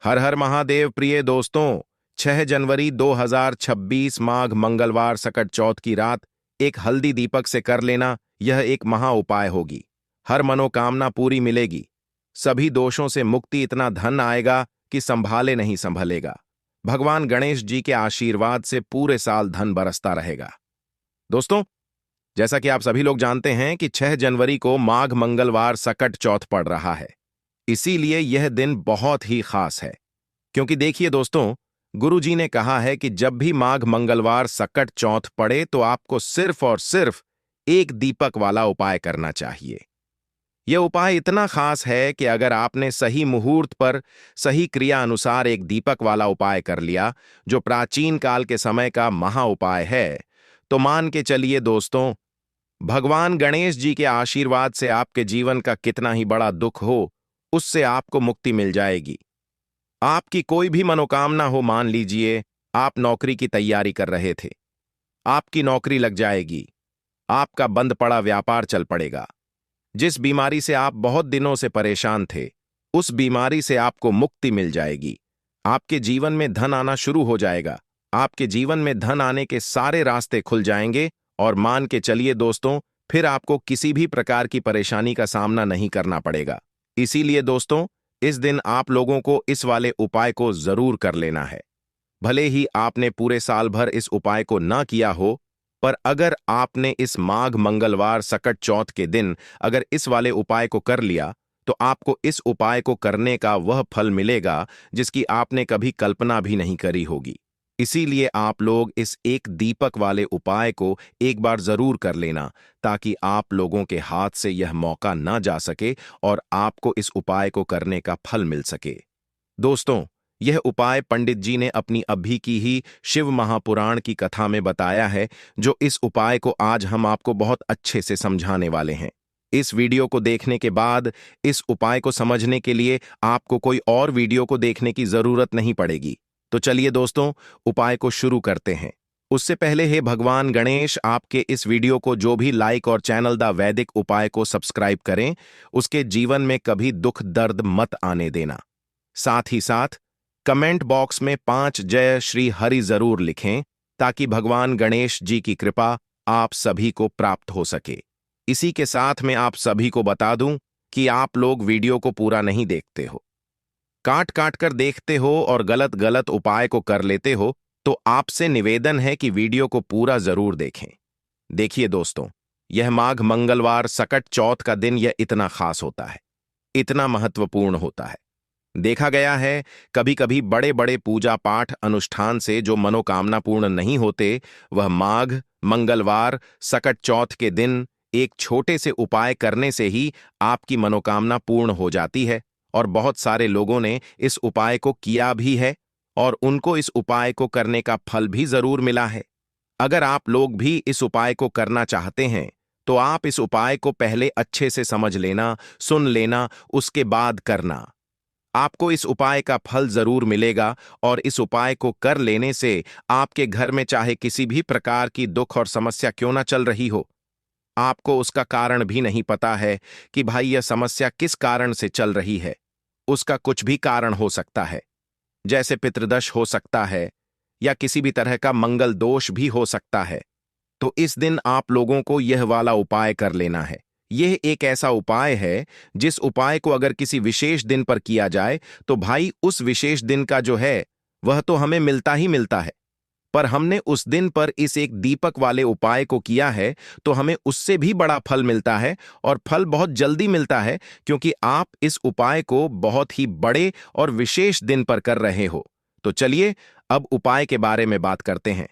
हर हर महादेव प्रिय दोस्तों। 6 जनवरी 2026 माघ मंगलवार सकट चौथ की रात एक हल्दी दीपक से कर लेना, यह एक महा उपाय होगी। हर मनोकामना पूरी मिलेगी, सभी दोषों से मुक्ति, इतना धन आएगा कि संभाले नहीं संभलेगा। भगवान गणेश जी के आशीर्वाद से पूरे साल धन बरसता रहेगा। दोस्तों, जैसा कि आप सभी लोग जानते हैं कि 6 जनवरी को माघ मंगलवार सकट चौथ पड़ रहा है। इसीलिए यह दिन बहुत ही खास है, क्योंकि देखिए दोस्तों, गुरुजी ने कहा है कि जब भी माघ मंगलवार सकट चौथ पड़े तो आपको सिर्फ और सिर्फ एक दीपक वाला उपाय करना चाहिए। यह उपाय इतना खास है कि अगर आपने सही मुहूर्त पर सही क्रिया अनुसार एक दीपक वाला उपाय कर लिया, जो प्राचीन काल के समय का महा उपाय है, तो मान के चलिए दोस्तों, भगवान गणेश जी के आशीर्वाद से आपके जीवन का कितना ही बड़ा दुख हो, उससे आपको मुक्ति मिल जाएगी। आपकी कोई भी मनोकामना हो, मान लीजिए आप नौकरी की तैयारी कर रहे थे, आपकी नौकरी लग जाएगी, आपका बंद पड़ा व्यापार चल पड़ेगा। जिस बीमारी से आप बहुत दिनों से परेशान थे, उस बीमारी से आपको मुक्ति मिल जाएगी। आपके जीवन में धन आना शुरू हो जाएगा, आपके जीवन में धन आने के सारे रास्ते खुल जाएंगे और मान के चलिए दोस्तों, फिर आपको किसी भी प्रकार की परेशानी का सामना नहीं करना पड़ेगा। इसीलिए दोस्तों, इस दिन आप लोगों को इस वाले उपाय को जरूर कर लेना है। भले ही आपने पूरे साल भर इस उपाय को ना किया हो, पर अगर आपने इस माघ मंगलवार सकट चौथ के दिन अगर इस वाले उपाय को कर लिया, तो आपको इस उपाय को करने का वह फल मिलेगा जिसकी आपने कभी कल्पना भी नहीं करी होगी। इसीलिए आप लोग इस एक दीपक वाले उपाय को एक बार जरूर कर लेना, ताकि आप लोगों के हाथ से यह मौका ना जा सके और आपको इस उपाय को करने का फल मिल सके। दोस्तों, यह उपाय पंडित जी ने अपनी अभी की ही शिव महापुराण की कथा में बताया है, जो इस उपाय को आज हम आपको बहुत अच्छे से समझाने वाले हैं। इस वीडियो को देखने के बाद इस उपाय को समझने के लिए आपको कोई और वीडियो को देखने की जरूरत नहीं पड़ेगी। तो चलिए दोस्तों, उपाय को शुरू करते हैं। उससे पहले हे भगवान गणेश, आपके इस वीडियो को जो भी लाइक और चैनल द वैदिक उपाय को सब्सक्राइब करें, उसके जीवन में कभी दुख दर्द मत आने देना। साथ ही साथ कमेंट बॉक्स में 5 जय श्री हरि जरूर लिखें, ताकि भगवान गणेश जी की कृपा आप सभी को प्राप्त हो सके। इसी के साथ मैं आप सभी को बता दूं कि आप लोग वीडियो को पूरा नहीं देखते हो, काट काट कर देखते हो और गलत गलत उपाय को कर लेते हो, तो आपसे निवेदन है कि वीडियो को पूरा जरूर देखें। देखिए दोस्तों, यह माघ मंगलवार सकट चौथ का दिन यह इतना खास होता है, इतना महत्वपूर्ण होता है। देखा गया है, कभी कभी बड़े बड़े पूजा पाठ अनुष्ठान से जो मनोकामना पूर्ण नहीं होते, वह माघ मंगलवार सकट चौथ के दिन एक छोटे से उपाय करने से ही आपकी मनोकामना पूर्ण हो जाती है। और बहुत सारे लोगों ने इस उपाय को किया भी है और उनको इस उपाय को करने का फल भी जरूर मिला है। अगर आप लोग भी इस उपाय को करना चाहते हैं, तो आप इस उपाय को पहले अच्छे से समझ लेना, सुन लेना, उसके बाद करना। आपको इस उपाय का फल जरूर मिलेगा और इस उपाय को कर लेने से आपके घर में चाहे किसी भी प्रकार की दुख और समस्या क्यों ना चल रही हो, आपको उसका कारण भी नहीं पता है कि भाई यह समस्या किस कारण से चल रही है। उसका कुछ भी कारण हो सकता है, जैसे पितृदोष हो सकता है या किसी भी तरह का मंगल दोष भी हो सकता है। तो इस दिन आप लोगों को यह वाला उपाय कर लेना है। यह एक ऐसा उपाय है जिस उपाय को अगर किसी विशेष दिन पर किया जाए, तो भाई उस विशेष दिन का जो है वह तो हमें मिलता ही मिलता है, पर हमने उस दिन पर इस एक दीपक वाले उपाय को किया है तो हमें उससे भी बड़ा फल मिलता है, और फल बहुत जल्दी मिलता है, क्योंकि आप इस उपाय को बहुत ही बड़े और विशेष दिन पर कर रहे हो। तो चलिए अब उपाय के बारे में बात करते हैं,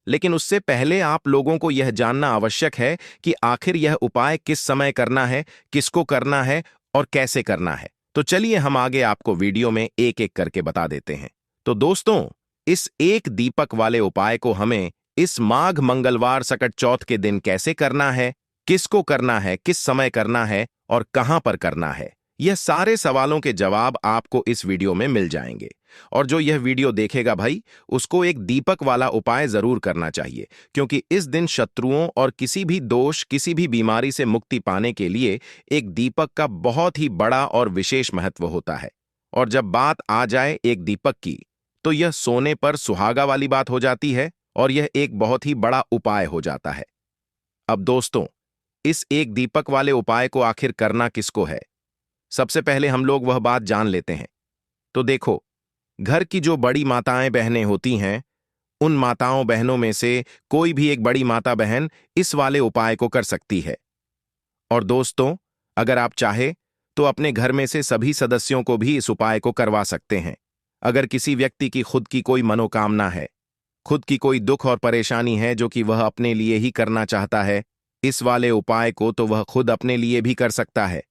लेकिन उससे पहले आप लोगों को यह जानना आवश्यक है कि आखिर यह उपाय किस समय करना है, किसको करना है और कैसे करना है। तो चलिए हम आगे आपको वीडियो में एक एक करके बता देते हैं। तो दोस्तों, इस एक दीपक वाले उपाय को हमें इस माघ मंगलवार सकट चौथ के दिन कैसे करना है, किसको करना है, किस समय करना है और कहां पर करना है, यह सारे सवालों के जवाब आपको इस वीडियो में मिल जाएंगे। और जो यह वीडियो देखेगा भाई, उसको एक दीपक वाला उपाय जरूर करना चाहिए, क्योंकि इस दिन शत्रुओं और किसी भी दोष, किसी भी बीमारी से मुक्ति पाने के लिए एक दीपक का बहुत ही बड़ा और विशेष महत्व होता है। और जब बात आ जाए एक दीपक की, तो यह सोने पर सुहागा वाली बात हो जाती है और यह एक बहुत ही बड़ा उपाय हो जाता है। अब दोस्तों, इस एक दीपक वाले उपाय को आखिर करना किसको है? सबसे पहले हम लोग वह बात जान लेते हैं। तो देखो, घर की जो बड़ी माताएं बहनें होती हैं, उन माताओं बहनों में से कोई भी एक बड़ी माता बहन इस वाले उपाय को कर सकती है। और दोस्तों, अगर आप चाहे तो अपने घर में से सभी सदस्यों को भी इस उपाय को करवा सकते हैं। अगर किसी व्यक्ति की खुद की कोई मनोकामना है, खुद की कोई दुख और परेशानी है जो कि वह अपने लिए ही करना चाहता है, इस वाले उपाय को तो वह खुद अपने लिए भी कर सकता है।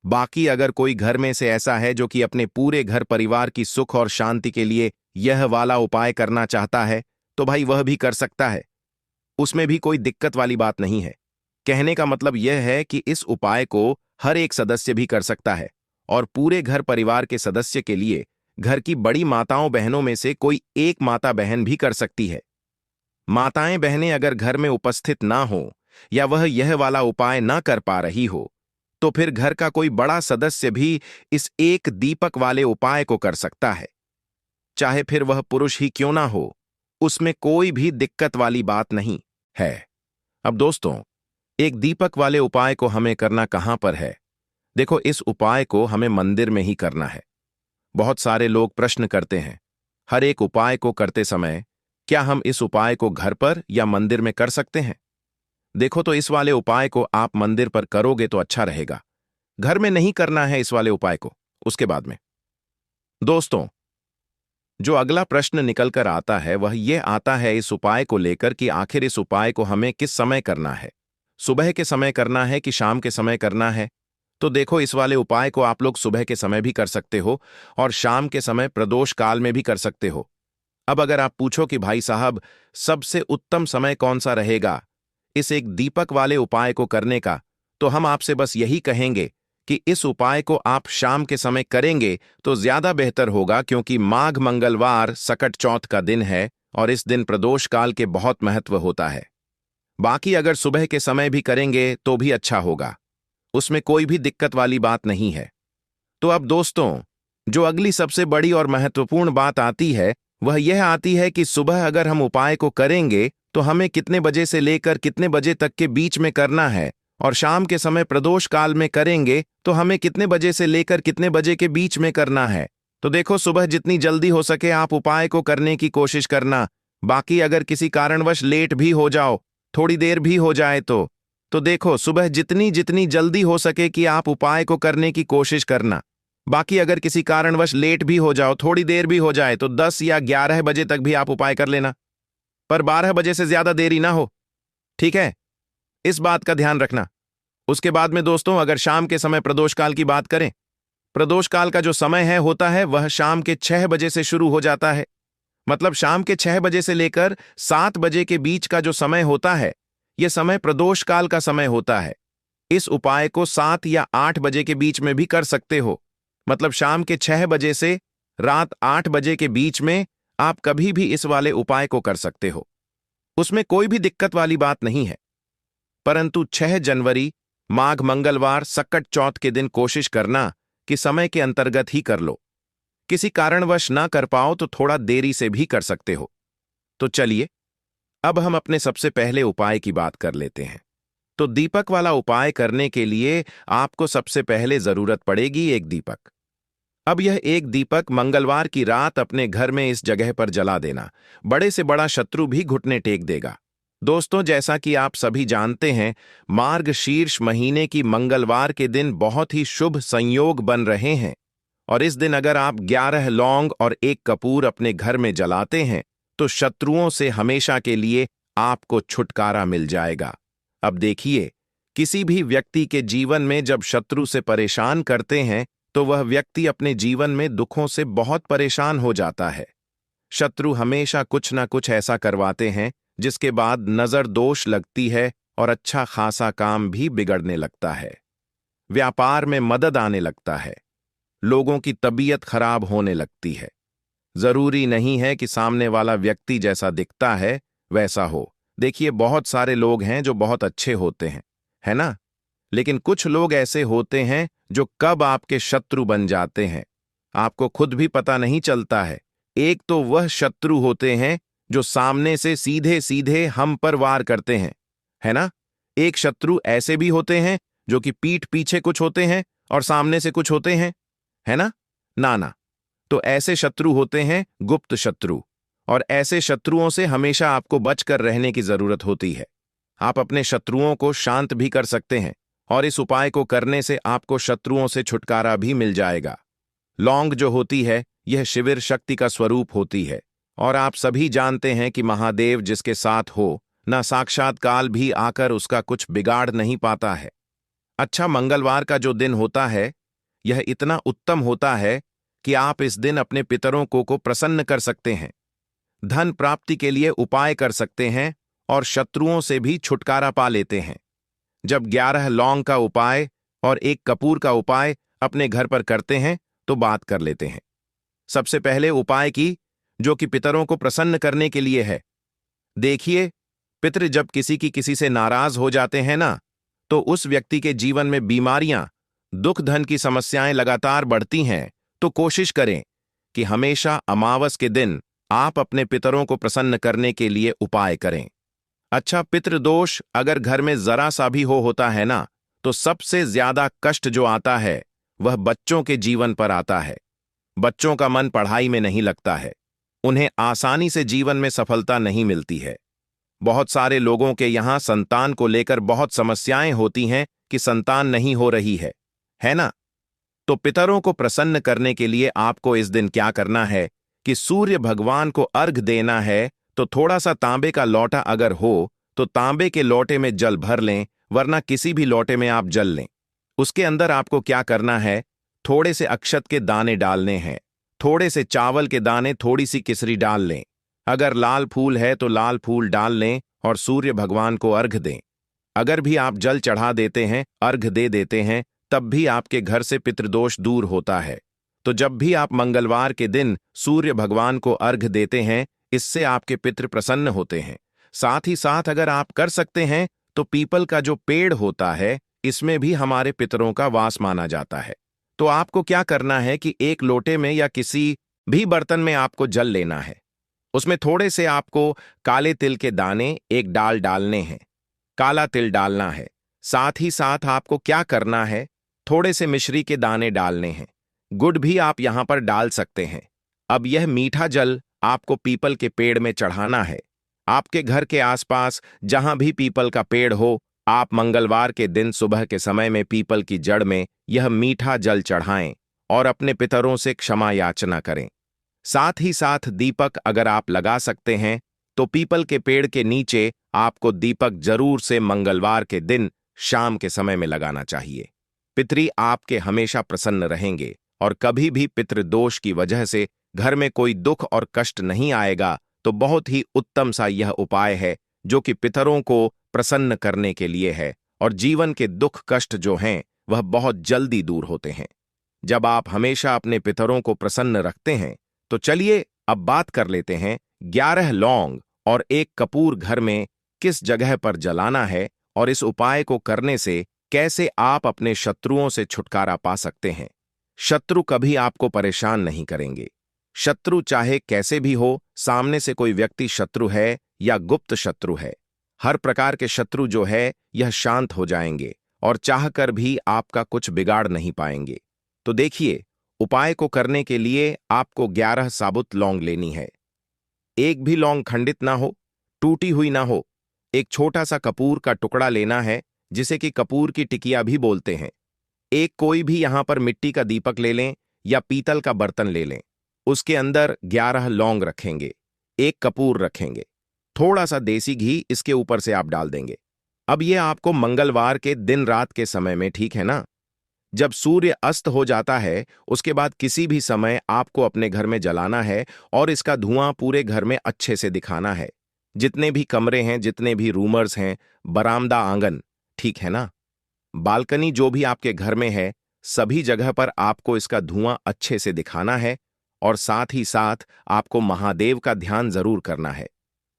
बाकी अगर कोई घर में से ऐसा है जो कि अपने पूरे घर परिवार की सुख और शांति के लिए यह वाला उपाय करना चाहता है, तो भाई वह भी कर सकता है। उसमें भी कोई दिक्कत वाली बात नहीं है। कहने का मतलब यह है कि इस उपाय को हर एक सदस्य भी कर सकता है और पूरे घर परिवार के सदस्य के लिए घर की बड़ी माताओं बहनों में से कोई एक माता बहन भी कर सकती है। माताएं बहनें अगर घर में उपस्थित ना हो या वह यह वाला उपाय ना कर पा रही हो, तो फिर घर का कोई बड़ा सदस्य भी इस एक दीपक वाले उपाय को कर सकता है। चाहे फिर वह पुरुष ही क्यों ना हो, उसमें कोई भी दिक्कत वाली बात नहीं है। अब दोस्तों, एक दीपक वाले उपाय को हमें करना कहां पर है? देखो, इस उपाय को हमें मंदिर में ही करना है। बहुत सारे लोग प्रश्न करते हैं, हर एक उपाय को करते समय क्या हम इस उपाय को घर पर या मंदिर में कर सकते हैं? देखो, तो इस वाले उपाय को आप मंदिर पर करोगे तो अच्छा रहेगा। घर में नहीं करना है इस वाले उपाय को। उसके बाद में दोस्तों, जो अगला प्रश्न निकल कर आता है वह यह आता है इस उपाय को लेकर कि आखिर इस उपाय को हमें किस समय करना है? सुबह के समय करना है कि शाम के समय करना है? तो देखो, इस वाले उपाय को आप लोग सुबह के समय भी कर सकते हो और शाम के समय प्रदोष काल में भी कर सकते हो। अब अगर आप पूछो कि भाई साहब, सबसे उत्तम समय कौन सा रहेगा इस एक दीपक वाले उपाय को करने का, तो हम आपसे बस यही कहेंगे कि इस उपाय को आप शाम के समय करेंगे तो ज्यादा बेहतर होगा, क्योंकि माघ मंगलवार सकट चौथ का दिन है और इस दिन प्रदोष काल के बहुत महत्व होता है। बाकी अगर सुबह के समय भी करेंगे तो भी अच्छा होगा, उसमें कोई भी दिक्कत वाली बात नहीं है। तो अब दोस्तों, जो अगली सबसे बड़ी और महत्वपूर्ण बात आती है वह यह आती है कि सुबह अगर हम उपाय को करेंगे तो हमें कितने बजे से लेकर कितने बजे तक के बीच में करना है, और शाम के समय प्रदोष काल में करेंगे तो हमें कितने बजे से लेकर कितने बजे के बीच में करना है। तो देखो, सुबह जितनी जल्दी हो सके आप उपाय को करने की कोशिश करना। बाकी अगर किसी कारणवश लेट भी हो जाओ, थोड़ी देर भी हो जाए तो देखो, सुबह जितनी जितनी जल्दी हो सके कि आप उपाय को करने की कोशिश करना। बाकी अगर किसी कारणवश लेट भी हो जाओ, थोड़ी देर भी हो जाए, तो 10 या 11 बजे तक भी आप उपाय कर लेना, पर 12 बजे से ज्यादा देरी ना हो। ठीक है, इस बात का ध्यान रखना। उसके बाद में दोस्तों, अगर शाम के समय प्रदोष काल की बात करें, प्रदोष काल का जो समय है होता है वह शाम के 6 बजे से शुरू हो जाता है। मतलब शाम के 6 बजे से लेकर 7 बजे के बीच का जो समय होता है, यह समय प्रदोष काल का समय होता है। इस उपाय को 7 या 8 बजे के बीच में भी कर सकते हो। मतलब शाम के 6 बजे से रात 8 बजे के बीच में आप कभी भी इस वाले उपाय को कर सकते हो, उसमें कोई भी दिक्कत वाली बात नहीं है। परंतु 6 जनवरी माघ मंगलवार सकट चौथ के दिन कोशिश करना कि समय के अंतर्गत ही कर लो। किसी कारणवश ना कर पाओ तो थोड़ा देरी से भी कर सकते हो। तो चलिए, अब हम अपने सबसे पहले उपाय की बात कर लेते हैं। तो दीपक वाला उपाय करने के लिए आपको सबसे पहले जरूरत पड़ेगी एक दीपक। अब यह एक दीपक मंगलवार की रात अपने घर में इस जगह पर जला देना, बड़े से बड़ा शत्रु भी घुटने टेक देगा। दोस्तों, जैसा कि आप सभी जानते हैं, मार्गशीर्ष महीने की मंगलवार के दिन बहुत ही शुभ संयोग बन रहे हैं और इस दिन अगर आप 11 लौंग और 1 कपूर अपने घर में जलाते हैं तो शत्रुओं से हमेशा के लिए आपको छुटकारा मिल जाएगा। अब देखिए, किसी भी व्यक्ति के जीवन में जब शत्रु से परेशान करते हैं तो वह व्यक्ति अपने जीवन में दुखों से बहुत परेशान हो जाता है। शत्रु हमेशा कुछ ना कुछ ऐसा करवाते हैं जिसके बाद नजर दोष लगती है और अच्छा खासा काम भी बिगड़ने लगता है। व्यापार में मदद आने लगता है, लोगों की तबीयत खराब होने लगती है। जरूरी नहीं है कि सामने वाला व्यक्ति जैसा दिखता है वैसा हो। देखिए, बहुत सारे लोग हैं जो बहुत अच्छे होते हैं, है ना? लेकिन कुछ लोग ऐसे होते हैं जो कब आपके शत्रु बन जाते हैं। आपको खुद भी पता नहीं चलता है। एक तो वह शत्रु होते हैं जो सामने से सीधे सीधे हम पर वार करते हैं, है ना। एक शत्रु ऐसे भी होते हैं जो कि पीठ पीछे कुछ होते हैं और सामने से कुछ होते हैं, है ना। ना ना, तो ऐसे शत्रु होते हैं गुप्त शत्रु, और ऐसे शत्रुओं से हमेशा आपको बचकर रहने की जरूरत होती है। आप अपने शत्रुओं को शांत भी कर सकते हैं, और इस उपाय को करने से आपको शत्रुओं से छुटकारा भी मिल जाएगा। लौंग जो होती है, यह शिविर शक्ति का स्वरूप होती है, और आप सभी जानते हैं कि महादेव जिसके साथ हो, न साक्षात काल भी आकर उसका कुछ बिगाड़ नहीं पाता है। अच्छा, मंगलवार का जो दिन होता है, यह इतना उत्तम होता है कि आप इस दिन अपने पितरों को प्रसन्न कर सकते हैं, धन प्राप्ति के लिए उपाय कर सकते हैं, और शत्रुओं से भी छुटकारा पा लेते हैं। जब 11 लौंग का उपाय और 1 कपूर का उपाय अपने घर पर करते हैं तो बात कर लेते हैं। सबसे पहले उपाय की, जो कि पितरों को प्रसन्न करने के लिए है। देखिए, पितृ जब किसी से नाराज हो जाते हैं ना, तो उस व्यक्ति के जीवन में बीमारियां, दुख, धन की समस्याएं लगातार बढ़ती हैं। तो कोशिश करें कि हमेशा अमावस के दिन आप अपने पितरों को प्रसन्न करने के लिए उपाय करें। अच्छा, पितृदोष अगर घर में जरा सा भी होता है ना, तो सबसे ज्यादा कष्ट जो आता है वह बच्चों के जीवन पर आता है। बच्चों का मन पढ़ाई में नहीं लगता है, उन्हें आसानी से जीवन में सफलता नहीं मिलती है। बहुत सारे लोगों के यहां संतान को लेकर बहुत समस्याएं होती हैं कि संतान नहीं हो रही है ना। तो पितरों को प्रसन्न करने के लिए आपको इस दिन क्या करना है कि सूर्य भगवान को अर्घ देना है। तो थोड़ा सा तांबे का लोटा अगर हो तो तांबे के लोटे में जल भर लें, वरना किसी भी लोटे में आप जल लें। उसके अंदर आपको क्या करना है, थोड़े से अक्षत के दाने डालने हैं, थोड़े से चावल के दाने, थोड़ी सी किसरी डाल लें। अगर लाल फूल है तो लाल फूल डाल लें और सूर्य भगवान को अर्घ दें। अगर भी आप जल चढ़ा देते हैं, अर्घ दे देते हैं, तब भी आपके घर से पितृदोष दूर होता है। तो जब भी आप मंगलवार के दिन सूर्य भगवान को अर्घ देते हैं, इससे आपके पितृ प्रसन्न होते हैं। साथ ही साथ अगर आप कर सकते हैं तो पीपल का जो पेड़ होता है, इसमें भी हमारे पितरों का वास माना जाता है। तो आपको क्या करना है कि एक लोटे में या किसी भी बर्तन में आपको जल लेना है। उसमें थोड़े से आपको काले तिल के दाने 1 डाल डालने हैं, काला तिल डालना है। साथ ही साथ आपको क्या करना है, थोड़े से मिश्री के दाने डालने हैं। गुड़ भी आप यहां पर डाल सकते हैं। अब यह मीठा जल आपको पीपल के पेड़ में चढ़ाना है। आपके घर के आसपास जहां भी पीपल का पेड़ हो, आप मंगलवार के दिन सुबह के समय में पीपल की जड़ में यह मीठा जल चढ़ाएं और अपने पितरों से क्षमा याचना करें। साथ ही साथ दीपक अगर आप लगा सकते हैं तो पीपल के पेड़ के नीचे आपको दीपक जरूर से मंगलवार के दिन शाम के समय में लगाना चाहिए। पितरी आपके हमेशा प्रसन्न रहेंगे और कभी भी पितृदोष की वजह से घर में कोई दुख और कष्ट नहीं आएगा। तो बहुत ही उत्तम सा यह उपाय है जो कि पितरों को प्रसन्न करने के लिए है, और जीवन के दुख कष्ट जो हैं वह बहुत जल्दी दूर होते हैं जब आप हमेशा अपने पितरों को प्रसन्न रखते हैं। तो चलिए अब बात कर लेते हैं 11 लौंग और 1 कपूर घर में किस जगह पर जलाना है, और इस उपाय को करने से कैसे आप अपने शत्रुओं से छुटकारा पा सकते हैं। शत्रु कभी आपको परेशान नहीं करेंगे। शत्रु चाहे कैसे भी हो, सामने से कोई व्यक्ति शत्रु है या गुप्त शत्रु है, हर प्रकार के शत्रु जो है यह शांत हो जाएंगे और चाहकर भी आपका कुछ बिगाड़ नहीं पाएंगे। तो देखिए, उपाय को करने के लिए आपको 11 साबुत लौंग लेनी है। एक भी लौंग खंडित ना हो, टूटी हुई ना हो। एक छोटा सा कपूर का टुकड़ा लेना है, जिसे कि कपूर की टिकिया भी बोलते हैं। एक कोई भी यहां पर मिट्टी का दीपक ले लें या पीतल का बर्तन ले लें। उसके अंदर 11 लौंग रखेंगे, 1 कपूर रखेंगे, थोड़ा सा देसी घी इसके ऊपर से आप डाल देंगे। अब यह आपको मंगलवार के दिन रात के समय में, ठीक है ना, जब सूर्य अस्त हो जाता है, उसके बाद किसी भी समय आपको अपने घर में जलाना है और इसका धुआं पूरे घर में अच्छे से दिखाना है। जितने भी कमरे हैं, जितने भी रूमर्स हैं, बरामदा, आंगन, ठीक है ना, बालकनी जो भी आपके घर में है, सभी जगह पर आपको इसका धुआं अच्छे से दिखाना है। और साथ ही साथ आपको महादेव का ध्यान जरूर करना है।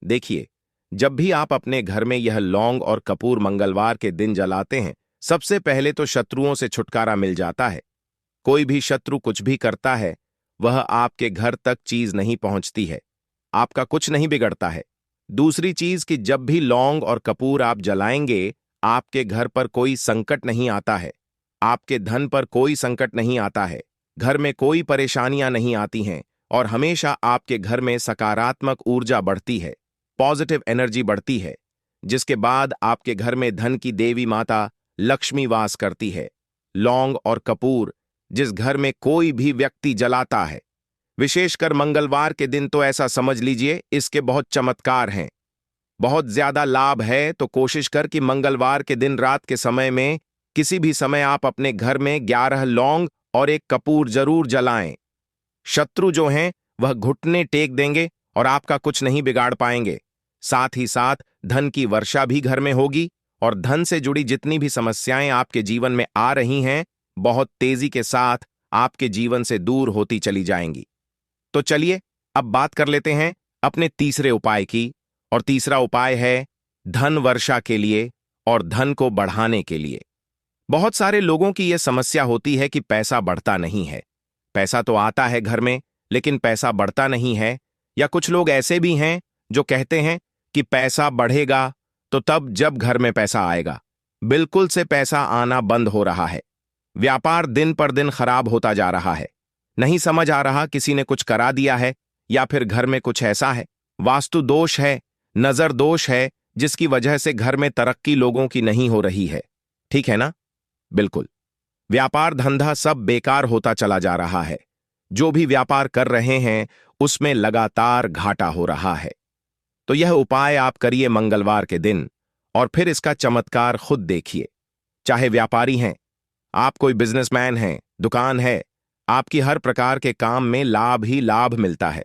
देखिए, जब भी आप अपने घर में यह लौंग और कपूर मंगलवार के दिन जलाते हैं, सबसे पहले तो शत्रुओं से छुटकारा मिल जाता है। कोई भी शत्रु कुछ भी करता है वह आपके घर तक चीज नहीं पहुंचती है, आपका कुछ नहीं बिगड़ता है। दूसरी चीज कि जब भी लौंग और कपूर आप जलाएंगे, आपके घर पर कोई संकट नहीं आता है, आपके धन पर कोई संकट नहीं आता है, घर में कोई परेशानियां नहीं आती हैं और हमेशा आपके घर में सकारात्मक ऊर्जा बढ़ती है, पॉजिटिव एनर्जी बढ़ती है, जिसके बाद आपके घर में धन की देवी माता लक्ष्मी वास करती है। लौंग और कपूर जिस घर में कोई भी व्यक्ति जलाता है, विशेषकर मंगलवार के दिन, तो ऐसा समझ लीजिए इसके बहुत चमत्कार हैं, बहुत ज्यादा लाभ है। तो कोशिश कर कि मंगलवार के दिन रात के समय में किसी भी समय आप अपने घर में 11 लौंग और एक कपूर जरूर जलाएं। शत्रु जो हैं वह घुटने टेक देंगे और आपका कुछ नहीं बिगाड़ पाएंगे। साथ ही साथ धन की वर्षा भी घर में होगी और धन से जुड़ी जितनी भी समस्याएं आपके जीवन में आ रही हैं, बहुत तेजी के साथ आपके जीवन से दूर होती चली जाएंगी। तो चलिए अब बात कर लेते हैं अपने तीसरे उपाय की, और तीसरा उपाय है धन वर्षा के लिए और धन को बढ़ाने के लिए। बहुत सारे लोगों की यह समस्या होती है कि पैसा बढ़ता नहीं है। पैसा तो आता है घर में, लेकिन पैसा बढ़ता नहीं है। या कुछ लोग ऐसे भी हैं जो कहते हैं कि पैसा बढ़ेगा तो तब जब घर में पैसा आएगा। बिल्कुल से पैसा आना बंद हो रहा है, व्यापार दिन पर दिन खराब होता जा रहा है। नहीं समझ आ रहा किसी ने कुछ करा दिया है या फिर घर में कुछ ऐसा है, वास्तु दोष है, नजर दोष है, जिसकी वजह से घर में तरक्की लोगों की नहीं हो रही है। ठीक है ना? बिल्कुल। व्यापार धंधा सब बेकार होता चला जा रहा है। जो भी व्यापार कर रहे हैं उसमें लगातार घाटा हो रहा है। तो यह उपाय आप करिए मंगलवार के दिन और फिर इसका चमत्कार खुद देखिए। चाहे व्यापारी हैं, आप कोई बिजनेसमैन हैं, दुकान है, आपकी हर प्रकार के काम में लाभ ही लाभ मिलता है।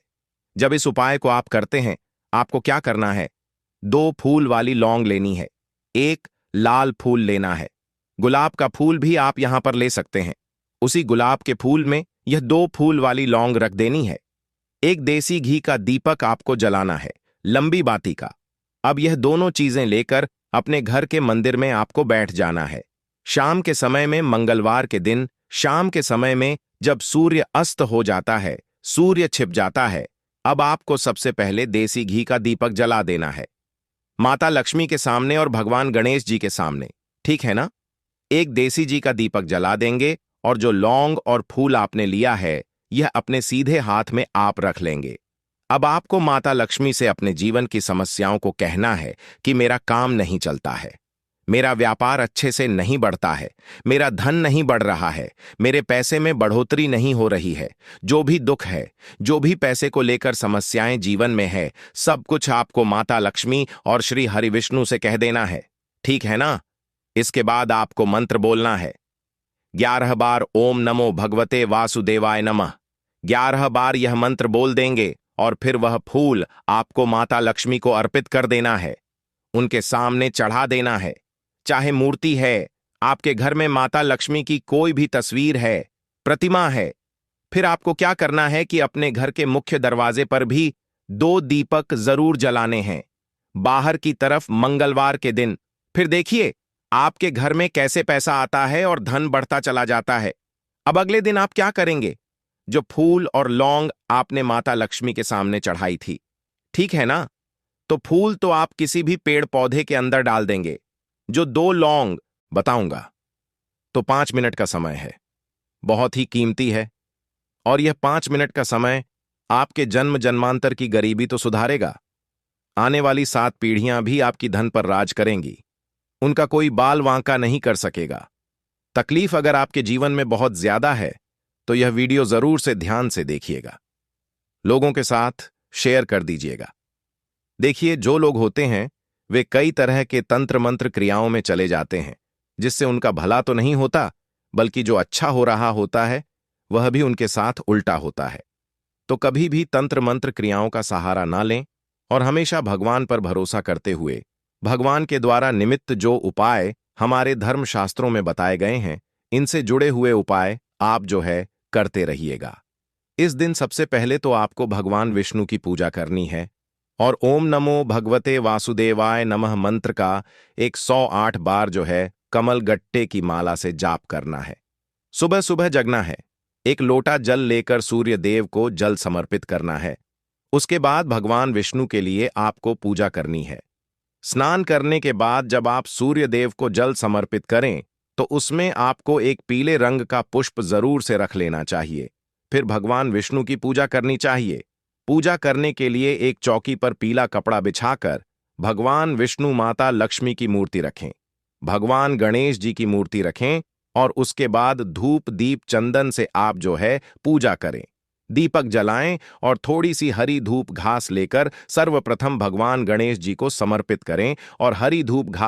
जब इस उपाय को आप करते हैं, आपको क्या करना है? 2 फूल वाली लौंग लेनी है, 1 लाल फूल लेना है। गुलाब का फूल भी आप यहां पर ले सकते हैं। उसी गुलाब के फूल में यह 2 फूल वाली लौंग रख देनी है। 1 देसी घी का दीपक आपको जलाना है, लंबी बाती का। अब यह दोनों चीजें लेकर अपने घर के मंदिर में आपको बैठ जाना है। शाम के समय में, मंगलवार के दिन शाम के समय में, जब सूर्य अस्त हो जाता है, सूर्य छिप जाता है, अब आपको सबसे पहले देसी घी का दीपक जला देना है, माता लक्ष्मी के सामने और भगवान गणेश जी के सामने। ठीक है ना? 1 देसी घी का दीपक जला देंगे और जो लौंग और फूल आपने लिया है, यह अपने सीधे हाथ में आप रख लेंगे। अब आपको माता लक्ष्मी से अपने जीवन की समस्याओं को कहना है कि मेरा काम नहीं चलता है, मेरा व्यापार अच्छे से नहीं बढ़ता है, मेरा धन नहीं बढ़ रहा है, मेरे पैसे में बढ़ोतरी नहीं हो रही है। जो भी दुख है, जो भी पैसे को लेकर समस्याएं जीवन में है, सब कुछ आपको माता लक्ष्मी और श्री हरि विष्णु से कह देना है। ठीक है ना? इसके बाद आपको मंत्र बोलना है। 11 बार ओम नमो भगवते वासुदेवाय नमः। 11 बार यह मंत्र बोल देंगे और फिर वह फूल आपको माता लक्ष्मी को अर्पित कर देना है, उनके सामने चढ़ा देना है। चाहे मूर्ति है, आपके घर में माता लक्ष्मी की कोई भी तस्वीर है, प्रतिमा है, फिर आपको क्या करना है कि अपने घर के मुख्य दरवाजे पर भी 2 दीपक जरूर जलाने हैं, बाहर की तरफ मंगलवार के दिन। फिर देखिए आपके घर में कैसे पैसा आता है और धन बढ़ता चला जाता है। अब अगले दिन आप क्या करेंगे? जो फूल और लौंग आपने माता लक्ष्मी के सामने चढ़ाई थी, ठीक है ना, तो फूल तो आप किसी भी पेड़ पौधे के अंदर डाल देंगे। जो 2 लौंग बताऊंगा तो 5 मिनट का समय है, बहुत ही कीमती है, और यह 5 मिनट का समय आपके जन्म जन्मांतर की गरीबी तो सुधारेगा। आने वाली 7 पीढ़ियां भी आपकी धन पर राज करेंगी, उनका कोई बाल वांका नहीं कर सकेगा। तकलीफ अगर आपके जीवन में बहुत ज्यादा है तो यह वीडियो जरूर से ध्यान से देखिएगा, लोगों के साथ शेयर कर दीजिएगा। देखिए, जो लोग होते हैं वे कई तरह के तंत्र मंत्र क्रियाओं में चले जाते हैं, जिससे उनका भला तो नहीं होता, बल्कि जो अच्छा हो रहा होता है वह भी उनके साथ उल्टा होता है। तो कभी भी तंत्र मंत्र क्रियाओं का सहारा ना लें और हमेशा भगवान पर भरोसा करते हुए भगवान के द्वारा निमित्त जो उपाय हमारे धर्मशास्त्रों में बताए गए हैं, इनसे जुड़े हुए उपाय आप जो है करते रहिएगा। इस दिन सबसे पहले तो आपको भगवान विष्णु की पूजा करनी है और ओम नमो भगवते वासुदेवाय नमः मंत्र का 108 बार जो है कमल गट्टे की माला से जाप करना है। सुबह सुबह जगना है, एक लोटा जल लेकर सूर्य देव को जल समर्पित करना है। उसके बाद भगवान विष्णु के लिए आपको पूजा करनी है। स्नान करने के बाद जब आप सूर्य देव को जल समर्पित करें तो उसमें आपको एक पीले रंग का पुष्प जरूर से रख लेना चाहिए। फिर भगवान विष्णु की पूजा करनी चाहिए। पूजा करने के लिए एक चौकी पर पीला कपड़ा बिछाकर भगवान विष्णु, माता लक्ष्मी की मूर्ति रखें, भगवान गणेश जी की मूर्ति रखें और उसके बाद धूप दीप चंदन से आप जो है पूजा करें। दीपक जलाएं और थोड़ी सी हरी धूप घास लेकर सर्वप्रथम भगवान गणेश जी को समर्पित करें और हरी धूप घास